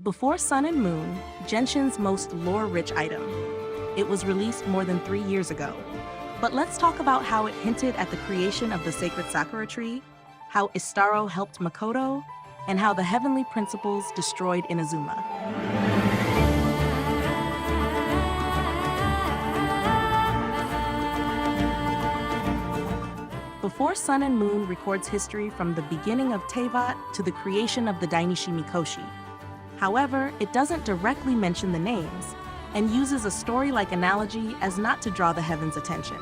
Before Sun and Moon, Genshin's most lore-rich item. It was released more than 3 years ago. But let's talk about how it hinted at the creation of the Sacred Sakura tree, how Istaroth helped Makoto, and how the heavenly principles destroyed Inazuma. Before Sun and Moon records history from the beginning of Teyvat to the creation of the Dainishi Mikoshi. However, it doesn't directly mention the names, and uses a story-like analogy as not to draw the heavens' attention.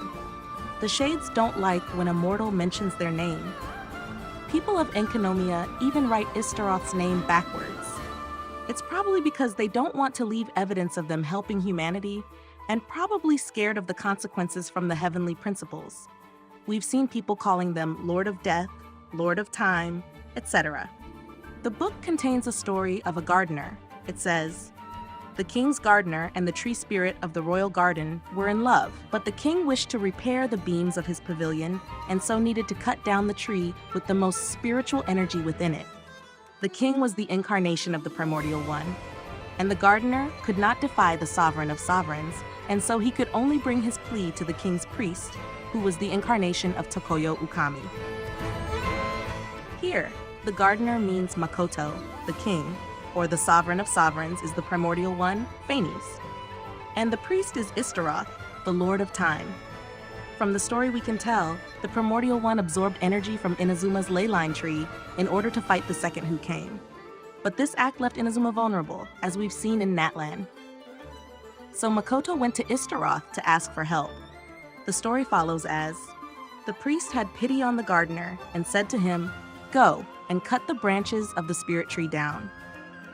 The Shades don't like when a mortal mentions their name. People of Enkanomiya even write Istaroth's name backwards. It's probably because they don't want to leave evidence of them helping humanity, and probably scared of the consequences from the heavenly principles. We've seen people calling them Lord of Death, Lord of Time, etc. The book contains a story of a gardener. It says, "The king's gardener and the tree spirit of the royal garden were in love, but the king wished to repair the beams of his pavilion and so needed to cut down the tree with the most spiritual energy within it. The king was the incarnation of the primordial one, and the gardener could not defy the sovereign of sovereigns, and so he could only bring his plea to the king's priest, who was the incarnation of Tokoyo Ukami." Here, the gardener means Makoto, the king, or the sovereign of sovereigns is the primordial one, Phanes. And the priest is Istaroth, the lord of time. From the story we can tell, the primordial one absorbed energy from Inazuma's ley line tree in order to fight the second who came. But this act left Inazuma vulnerable, as we've seen in Natlan. So Makoto went to Istaroth to ask for help. The story follows as, "The priest had pity on the gardener and said to him, 'Go and cut the branches of the spirit tree down.'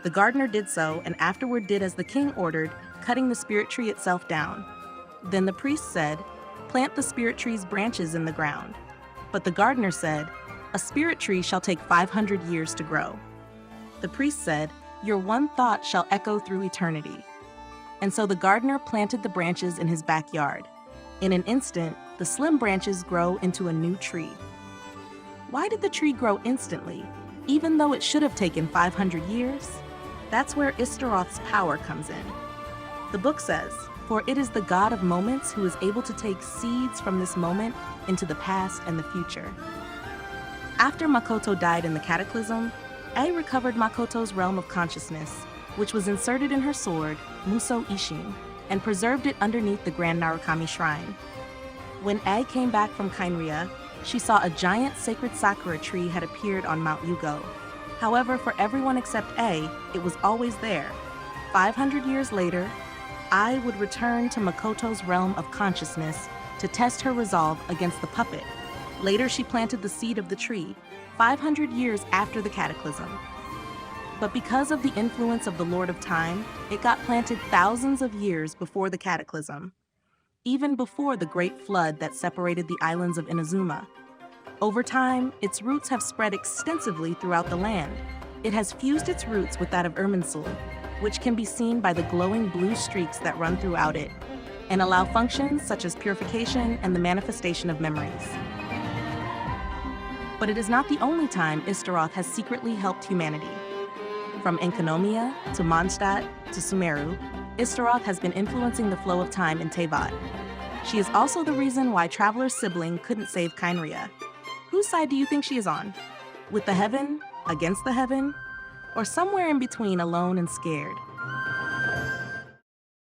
The gardener did so and afterward did as the king ordered, cutting the spirit tree itself down. Then the priest said, 'Plant the spirit tree's branches in the ground.' But the gardener said, 'A spirit tree shall take 500 years to grow.' The priest said, 'Your one thought shall echo through eternity.' And so the gardener planted the branches in his backyard. In an instant, the slim branches grow into a new tree." Why did the tree grow instantly, even though it should have taken 500 years? That's where Istaroth's power comes in. The book says, "For it is the god of moments who is able to take seeds from this moment into the past and the future." After Makoto died in the cataclysm, Ai recovered Makoto's realm of consciousness, which was inserted in her sword, Muso Ishin, and preserved it underneath the Grand Narukami Shrine. When Ai came back from Khaenri'ah, she saw a giant sacred sakura tree had appeared on Mount Yugo. However, for everyone except Ai, it was always there. 500 years later, Ai would return to Makoto's realm of consciousness to test her resolve against the puppet. Later, she planted the seed of the tree, 500 years after the cataclysm. But because of the influence of the Lord of Time, it got planted thousands of years before the cataclysm, even before the great flood that separated the islands of Inazuma. Over time, its roots have spread extensively throughout the land. It has fused its roots with that of Irminsul, which can be seen by the glowing blue streaks that run throughout it, and allow functions such as purification and the manifestation of memories. But it is not the only time Istaroth has secretly helped humanity. From Enkanomiya to Mondstadt to Sumeru, Istaroth has been influencing the flow of time in Teyvat. She is also the reason why Traveler's sibling couldn't save Khaenri'ah. Whose side do you think she is on? With the heaven? Against the heaven? Or somewhere in between, alone and scared?